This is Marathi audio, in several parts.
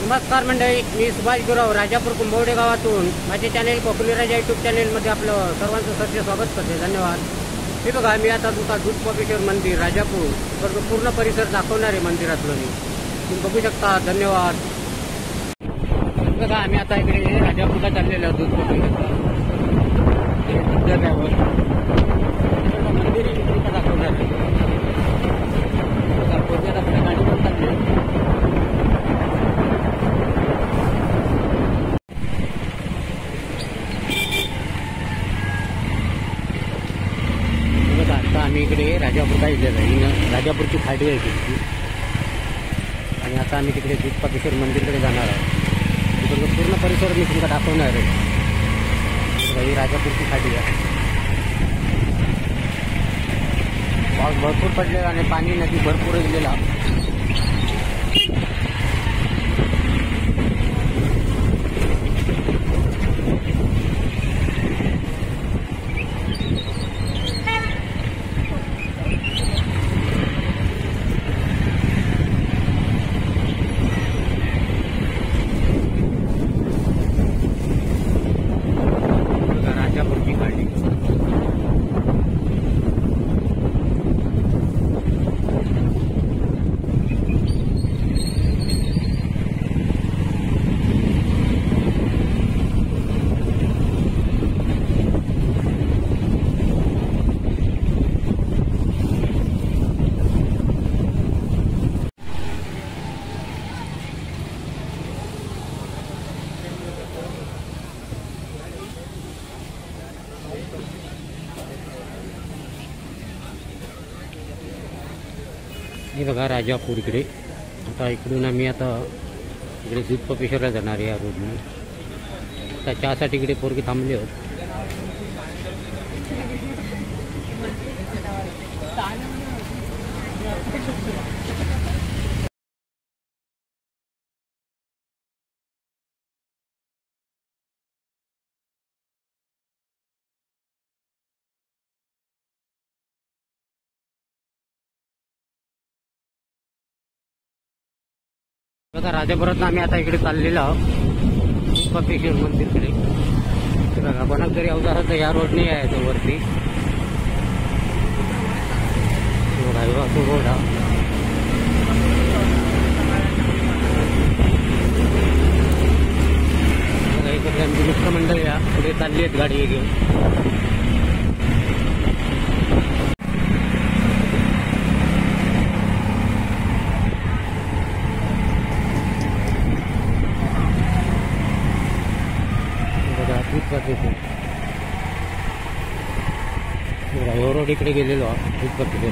नमस्कार मंडळी, मी सुभाष गुरव राजापूर कुंभवडे गावातून माझे चॅनेल कोकणी राजा यूट्यूब चॅनेलमध्ये आपलं सर्वांचं सत्य स्वागत करते. धन्यवाद. हे बघा, मी आता तुमचा दूध कोपेश्वर मंदिर राजापूर पूर्ण परिसर दाखवणार आहे मंदिरातलं. तुम्ही बघू शकता. धन्यवाद. बघा, आम्ही आता इकडे राजापूरला चाललेलो आहोत दूध कोपेश्वर मंदिर दाखवणार आहे. गाडी पण चालली. आता आम्ही इकडे राजापूरला गेलेलो आहे. राजापूरची खाडी आहे तिथली. आणि आता आम्ही तिकडे दूध कोपेश्वर मंदिरकडे जाणार आहोत. तिकडे पूर्ण परिसर मी तुमचा दाखवणार आहे. ही राजापूरची खाडी आहे. पाऊस भरपूर पडलेला आणि पाणी नदी भरपूर गेलेला. राजापूरची खाडी. हे बघा राजापूर इकडे. आता इकडून आम्ही आता इकडे दूध कोपेश्वरला जाणार आहे या रोडने. आता चहासाठी इकडे पोरगी थांबले आहोत. बघा, राजापुरात आम्ही आता इकडे चाललेलो आहोत कोपेश्वर मंदिरकडे. बघा, कोणाक जरी अवजारात या रोडने यायचं वरती. बघा, तो रोड हा. बघा, इकडे आमची मित्रमंडळी या पुढे चालली आहेत गाडी घेऊन. रोड इकडे गेलेलो दूध कोपेश्वर.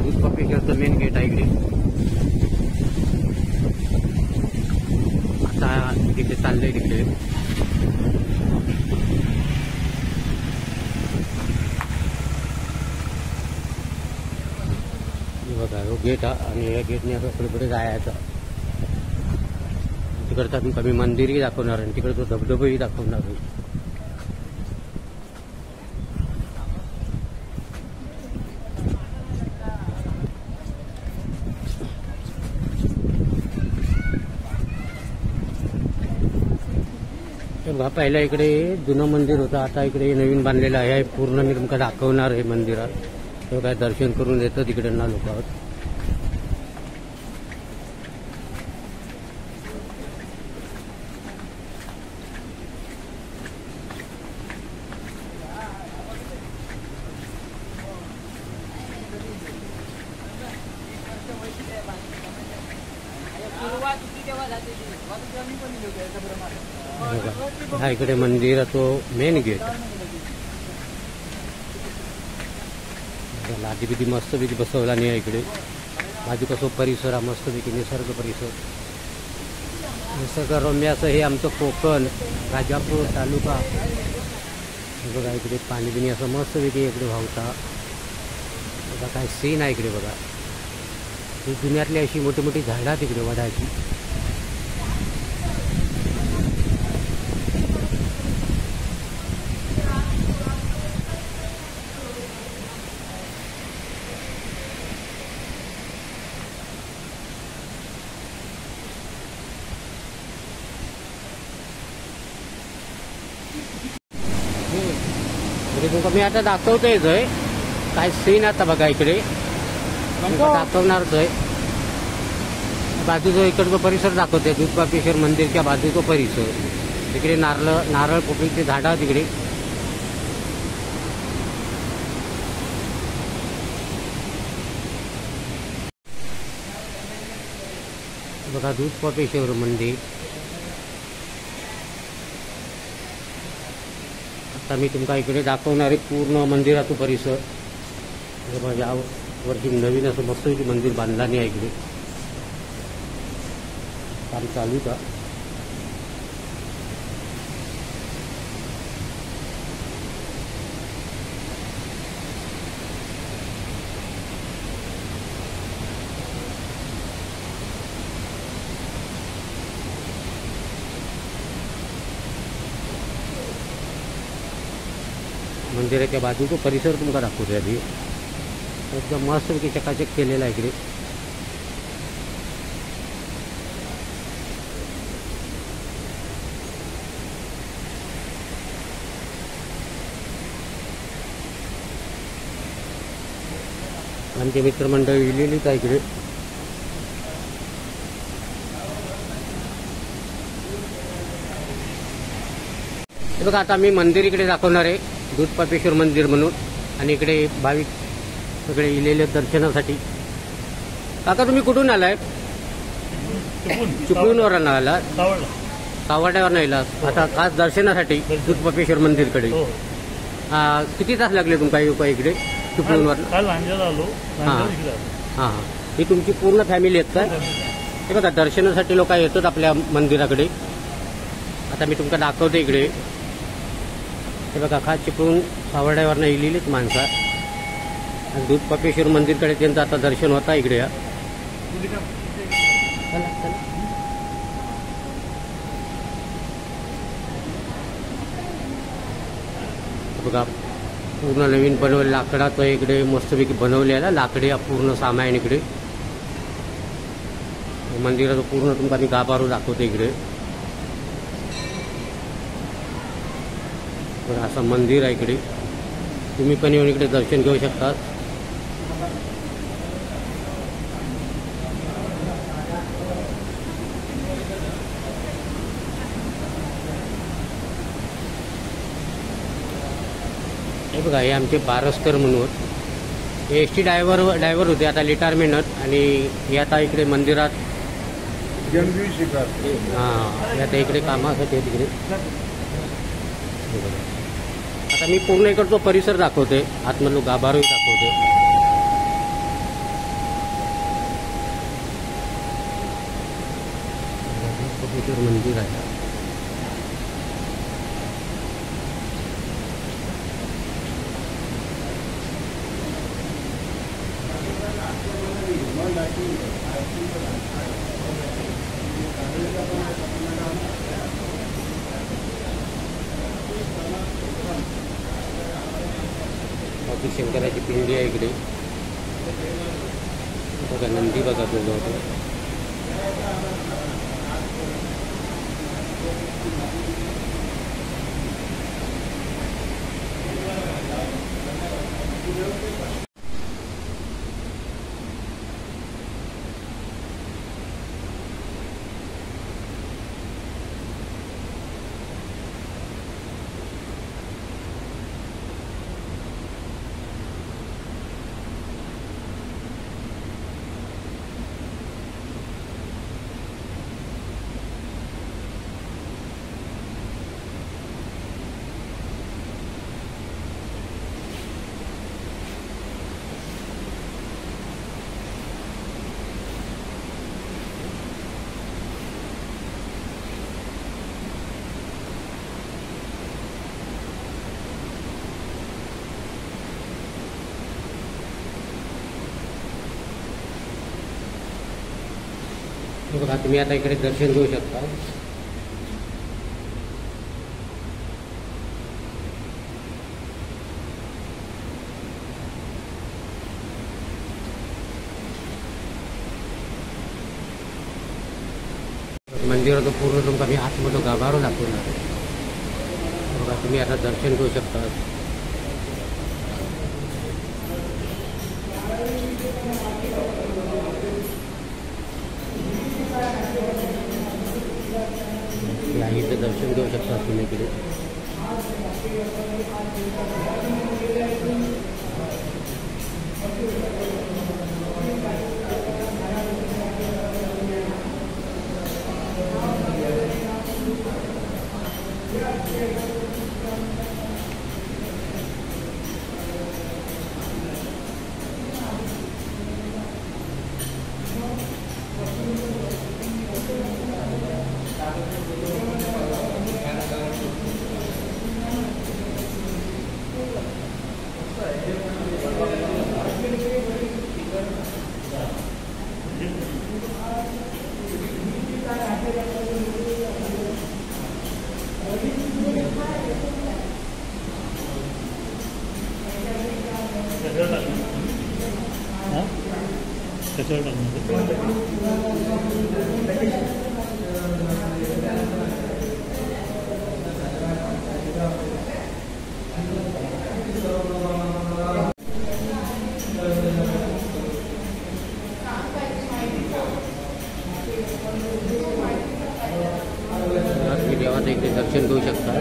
दूध कोपेश्वरचं मेन गेट आहे इकडे. आता तिथे चाललंय तिकडे. बघा, हो गेट हा. आणि या गेटने आता पुढे जायचं. तिकडचं कमी मंदिरही दाखवणार आणि तिकडे तो धबधबाही दाखवणार. बघा, पहिला इकडे जुनं मंदिर होतं. आता इकडे नवीन बांधलेलं आहे. पूर्ण मी तुमका दाखवणार आहे मंदिरात. तो काय दर्शन करून येतं तिकडनं लोक आहोत. हा इकडे मंदिर तो मेन गेट. लादी बिदी मस्तपैकी बसवला नाही इकडे. बाजू कसं परिसर हा मस्तपैकी निसर्ग परिसर. निसर्गरम्य असं हे आमचं कोकण राजापूर तालुका. बघा, इकडे पाणी बिणी असं मस्तपैकी इकडे वाहता. बघा काय सीन आहे इकडे. बघा, ही दुनियातली अशी मोठी मोठी झाडं तिकडे वडाची. म्हणजे तुमका मी आता दाखवतोयच आहे काय सीन आता बघा इकडे दाखवणारच आहे. बाजूचा इकडचा परिसर दाखवतोय दूध पापेश्वर मंदिरच्या बाजूचा परिसर. तिकडे नारळ पोपळीचे झाडं तिकडे. बघा दूध पापेश्वर मंदिर. आता मी तुमका इकडे दाखवणार आहे पूर्ण मंदिराचा परिसर. या वर्षी नवीन असं मस्तपैकी मंदिर बांधलं आहे इकडे. काम चालू का. मंदिराच्या बाजूचा परिसर तुमका दाखवतो आधी. एकदम मस्तपैकी चकाचक केलेला आहे इकडे. आमचे मित्रमंडळी इलेलीच आहे इकडे. हे बघा आता मी मंदिर इकडे दाखवणार आहे दूध पापेश्वर मंदिर म्हणून. आणि इकडे भाविक सगळे इलेले दर्शनासाठी. काका तुम्ही कुठून आलाय? चिपळूणवरून आला. सावर्ड्यावर नाही आता खास दर्शनासाठी दूध पापेश्वर मंदिरकडे. किती तास लागले तुमका इकडे चिपळूणवर? हां ही तुमची पूर्ण फॅमिली आहेत का? हे बघा दर्शनासाठी लोक येतात आपल्या मंदिराकडे. आता मी तुमका दाखवते इकडे. हे बघा खास चिपळूण सावर्ड्यावरनं इलेलीच माणसं. आणि दूध पापेश्वर मंदिरकडे त्यांचं आता दर्शन होता इकडे. बघा पूर्ण नवीन बनवलेलं लाकडाचं इकडे मस्तपैकी बनवलेला लाकडी पूर्ण सामान इकडे. मंदिराचं पूर्ण तुमका मी गाभारो दाखवतो इकडे. असं मंदिर आहे इकडे. तुम्ही पण येऊन इकडे दर्शन घेऊ शकता. हे बघा हे आमचे बारस्कर म्हणून एसटी ड्रायव्हर होते. आता रिटायरमेंट. आणि हे आता इकडे मंदिरात हां आता इकडे कामासाठी आहे तिकडे. आता मी पूर्ण इकडचा परिसर दाखवते. आतमधलं गाभारोही दाखवते. मंदिर आहे. शंकराची पिंडी आहे इकडे. बघा नंदी बघा तुझं होतं. बघा तुम्ही आता इकडे दर्शन घेऊ शकता. मंदिराचं पूर्ण तुमका मी आतमधून गाभारो दाखवणार. तुम्ही आता दर्शन घेऊ शकता. इथं दर्शन घेऊ शकता तुम्ही इकडे. देवाचं इकडे दर्शन घेऊ शकता.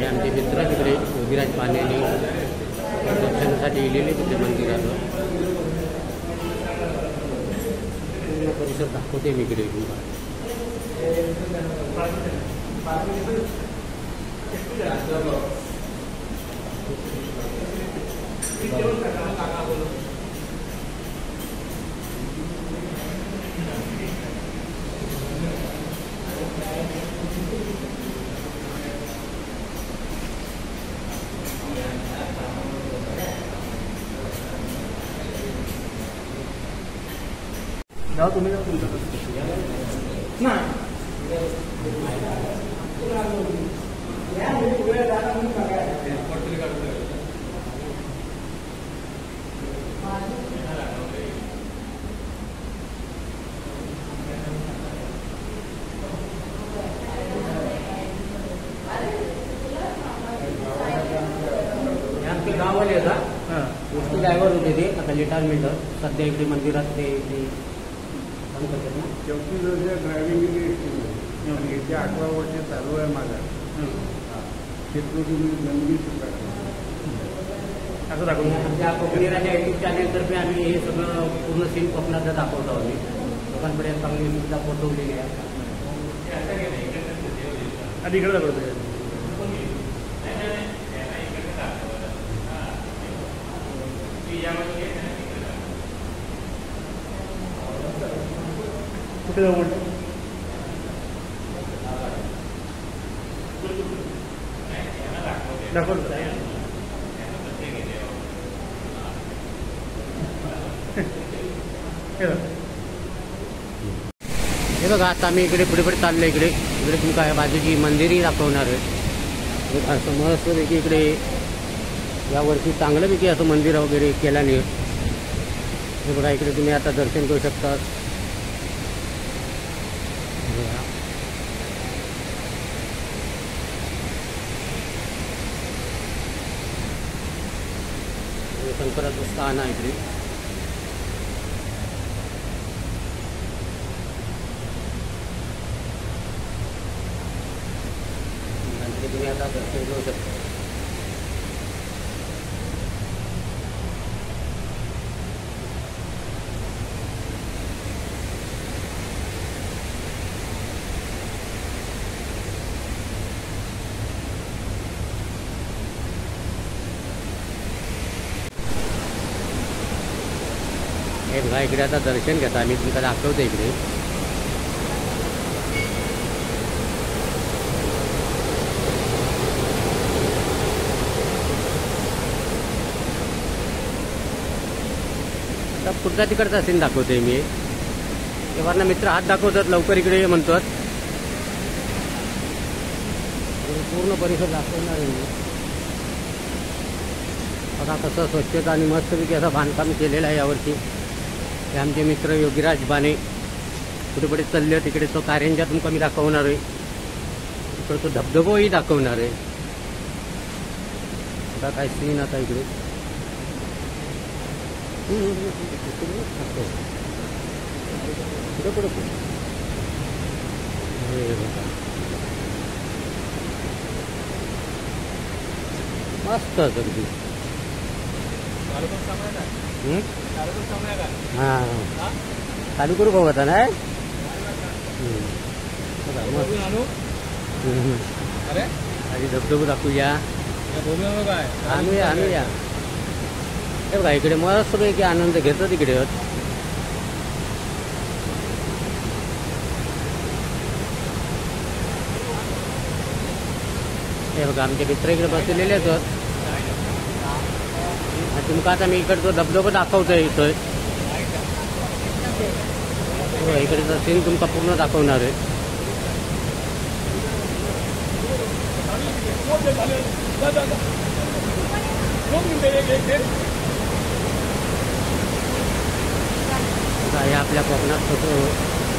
आमचे मित्र तिकडे योगीराज पाण्याने दर्शनासाठी गेलेले तिथे मंदिराला. पूर्ण परिसर दाखवते मी इकडे. जाओ तुम्ही जाऊ तुमच्या ना आमचे गाववाले होता गोष्टी ड्रायव्हर होते ते. आता रिटायरमेंट सध्या इकडे मंदिरात ते काम करतात ना. चौथी वर्ष ड्रायव्हिंग येत्या 18 वर्ष चालू आहे माझा. चित्रकूट गंदी असं दाखवतो. आमच्या कोकणीराजा यूट्यूब चॅनेलतर्फे आम्ही हे सगळं पूर्ण सीन कोकणाचं दाखवतो आम्ही. लोकांपर्यंत चांगली सुविधा पोहोचवलेली आहे. आधी इकडे दाखवतो. कुठे जाऊ म्हणतो दाखवतो. हे बघा आता आम्ही इकडे पुढे पुढे चाललो. इकडे इकडे तुमका बाजूची मंदिरही दाखवणार आहे. असं मस्तपैकी इकडे यावर्षी चांगल्यापैकी असं मंदिर वगैरे केल्याने हे बघा इकडे तुम्ही आता दर्शन करू शकता. शंकराचं स्थान आहे इकडे. तुम्ही आता दर्शन घेऊ शकता. हे बघा इकडे आता दर्शन घेता आम्ही तुम्ही दाखवतो इकडे. आता पुढचा तिकडचा सीन दाखवतोय मी. तेव्हा मित्र हात दाखवतात लवकर इकडे ये म्हणतात. पूर्ण परिसर दाखवणार आहे मी. बघा कसं स्वच्छता आणि मस्तपैकी असं बांधकाम केलेलं आहे यावरती. हे आमचे मित्र योगीराज बाने कुठे कुठे चालले तिकडे तो कारंजा तुमका मी दाखवणार आहे. इकडे तो धबधबाही दाखवणार आहे. आता काय सीन आता इकडे पुढे पुढे मस्त अगदी. हां चालू करू बघ आता नाही. आधी धबधबा दाखवूया. आणूया. हे बघा इकडे मस्तपैकी आनंद घेतो तिकडे. हे बघा आमचे मित्र इकडे बसलेले आहेत. तुमका आता मी इकडचं धबधबा दाखवतोय इथं. इकडचा सीन तुमका पूर्ण दाखवणार आहे. हे आपल्या कोकणात होतं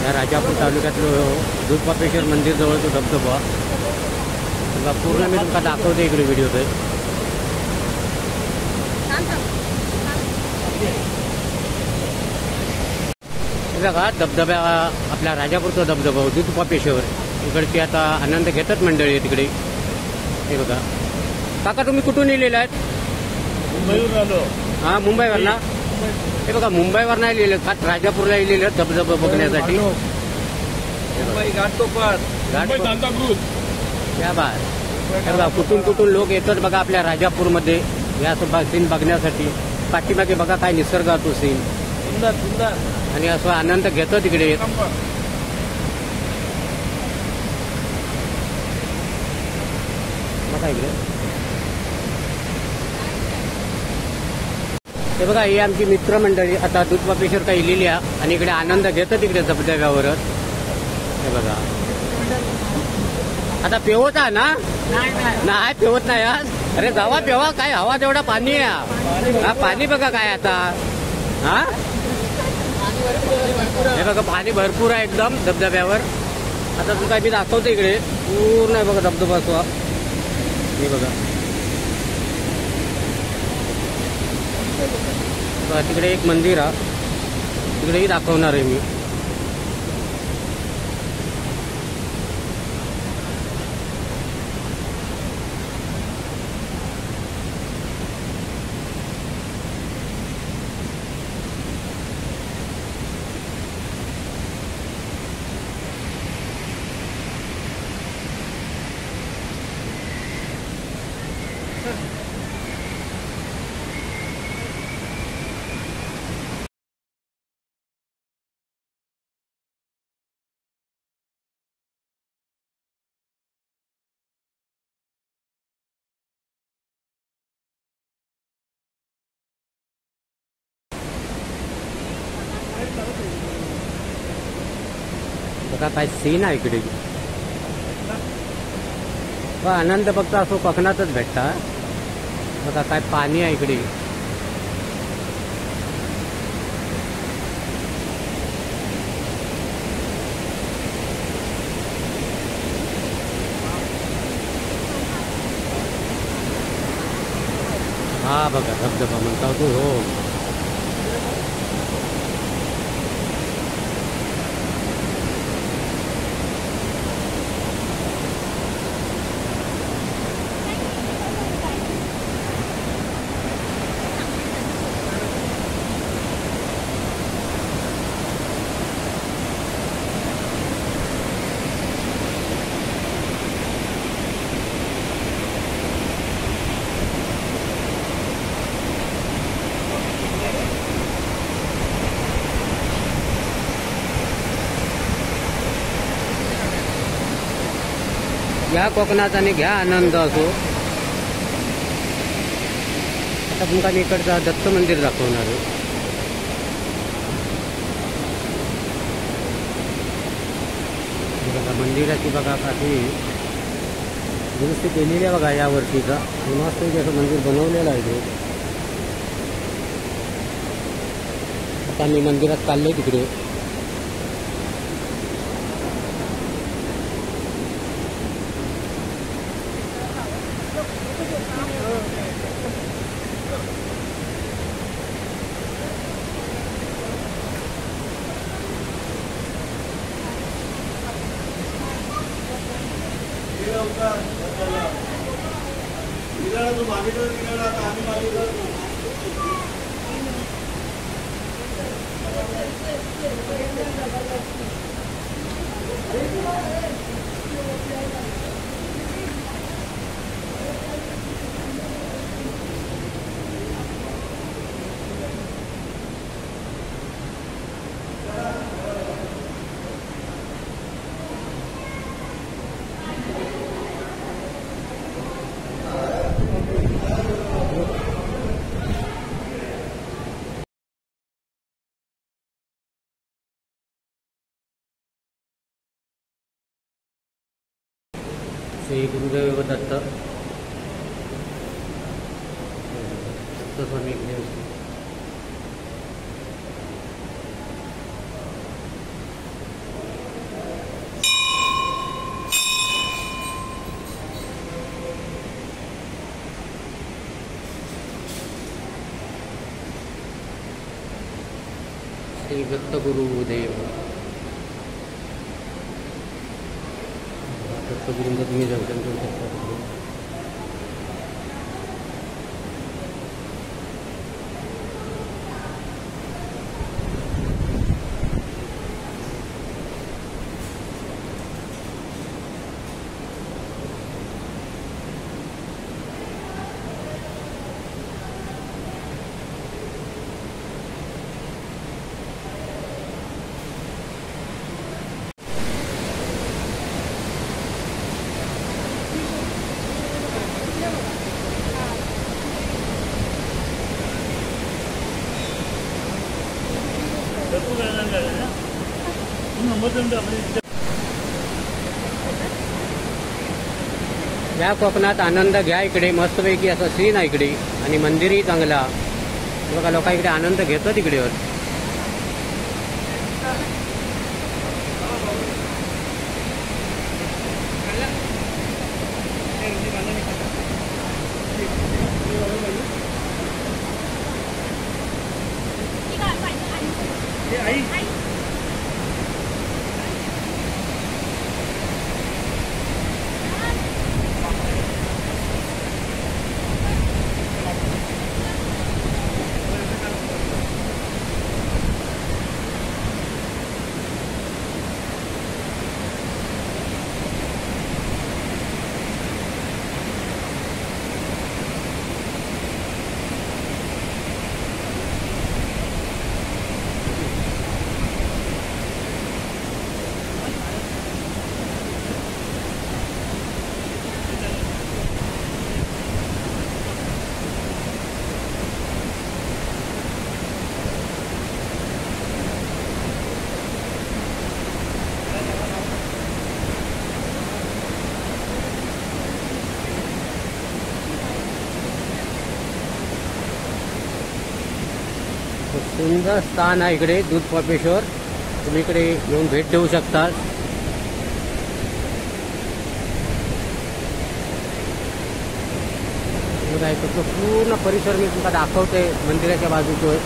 या राजापूर तालुक्यातलं दूधपापेश्वर मंदिर जवळचं धबधबा पूर्ण मी तुमका दाखवते इकडे व्हिडिओत. बघा धबधबा आपल्या राजापूरचा धबधबा दूधपापेश्वर इकडची आता आनंद घेतात मंडळी तिकडे. हे बघा काका तुम्ही कुठून येलेला आहेत? मुंबईवरून आलो. हा मुंबईवर ना. हे बघा मुंबईवर नाही लिहिलं का राजापूरला लिहिलेलं धबधबा बघण्यासाठी. या बा हे बघा कुठून कुठून लोक येतात बघा आपल्या राजापूरमध्ये या सीन बघण्यासाठी. पाठीमागे बघा काय निसर्ग तो सीन सुंदर सुंदर आणि असं आनंद घेतो तिकडे. बघा इकडे हे बघा ही आमची मित्रमंडळी आता दूधपापेश्वर काही लिहिल्या आणि इकडे आनंद घेतो तिकडे धबधब्यावरच. हे बघा आता पेवत आहे ना. नाही पेवत नाही आज. अरे जावा पेवा काय हवा तेवढा पाणी आहे. हा पाणी बघा काय आता. हा हे बघा पाणी भरपूर आहे एकदम धबधब्यावर. आता तू काय मी दाखवतो इकडे पूर्ण आहे बघा धबधबा तो. हे बघा तिकडे एक मंदिर आहे तिकडेही दाखवणार आहे मी. बघा काय सीन आहे इकडे. आनंद फक्त असो कोकणातच भेटता. बघा काय पाणी आहे इकडे. हा बघा धबधबा म्हणता तू. हो या कोकणात आणि घ्या आनंद असो. आता तुमका मी इकडचा दत्त मंदिर दाखवणार आहे. बघा मंदिराची बघा काही दुरुस्ती केलेली आहे बघा या वर्षीचा. मस्त असं मंदिर बनवलेलं आहे ते. आता मी मंदिरात चाललोय तिकडे. श्री गुरुदेव दत्त स्वामी श्री दत्त गुरुदेव. दत्तगुरूंचा तुम्ही दर्शन करू शकता. या कोकणात आनंद घ्या. इकडे मस्तपैकी असं सीन आहे इकडे आणि मंदिरही चांगला. बघा लोक इकडे आनंद घेतात इकडे. सुंदर स्थान आहे इकडे दूध पोपेश्वर. तुम्ही इकडे येऊन भेट देऊ शकता. तो पूर्ण परिसर मी तुम्हाला दाखवते मंदिराच्या बाजूचं.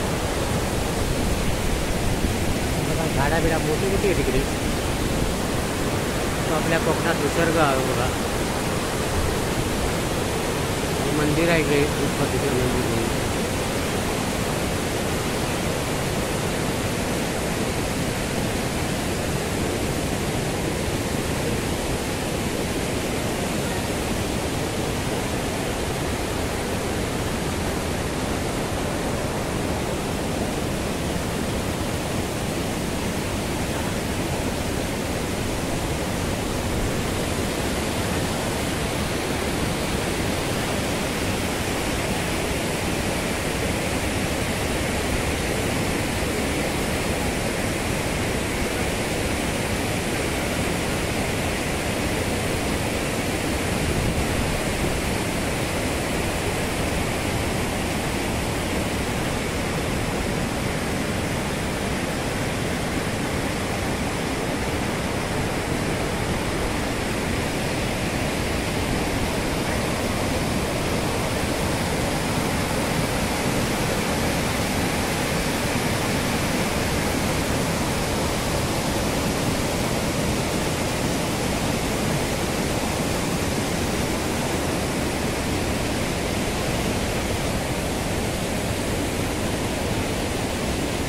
झाडा बिडा मोठी मोठी आहे तिकडे. तो आपल्या कोकणात निसर्ग आहे बघा. मंदिर आहे इकडे दूध पोपेश्वर मंदिर.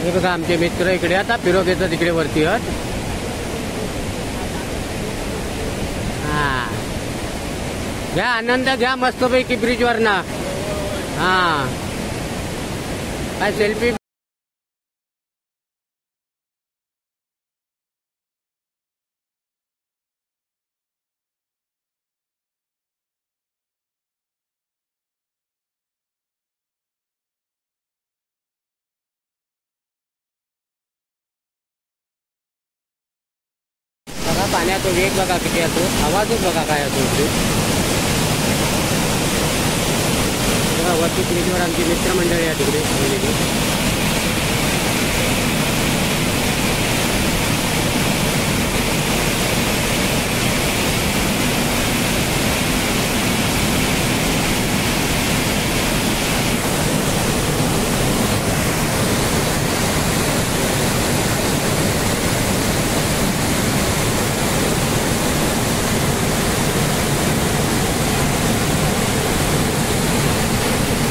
हे बघा आमचे मित्र इकडे आता फिरत येतात इकडे वरती हा घ्या आनंद घ्या मस्तपैकी ब्रिजवर ना हा काय सेल्फी बघा पाण्याचा वेग बघा किती असतो आवाजच बघा काय असतो इकडे बघा वरती ब्रिजवर आमची मित्रमंडळी आहे तिकडे आलेली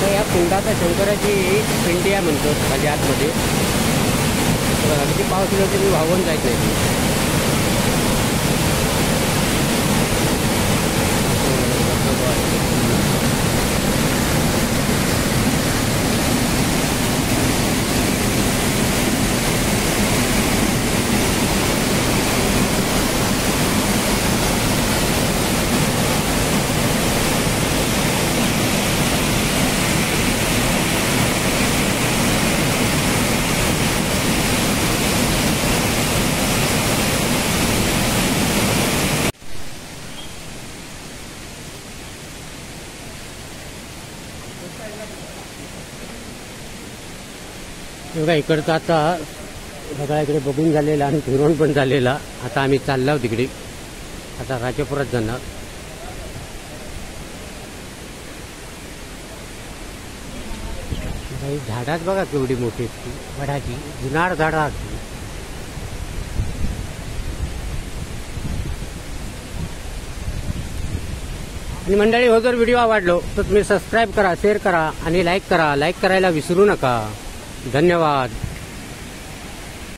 या कुंडाचा शंकराची पिंडी आहे म्हणतो माझ्या आतमध्ये अगदी पाऊस दिला तरी वाहून जायचं नाही बघा इकडचं आता बघा इकडे बघून झालेला आणि फिरून पण झालेला आता आम्ही चाललो तिकडे आता राजापुरात जाणार ही झाडाच बघा केवढी मोठी असते वडाची जुनार झाडं असते आणि मंडळी हो जर व्हिडिओ आवडलो तर तुम्ही सबस्क्राईब करा शेअर करा आणि लाईक करा लाईक करायला विसरू नका धन्यवाद.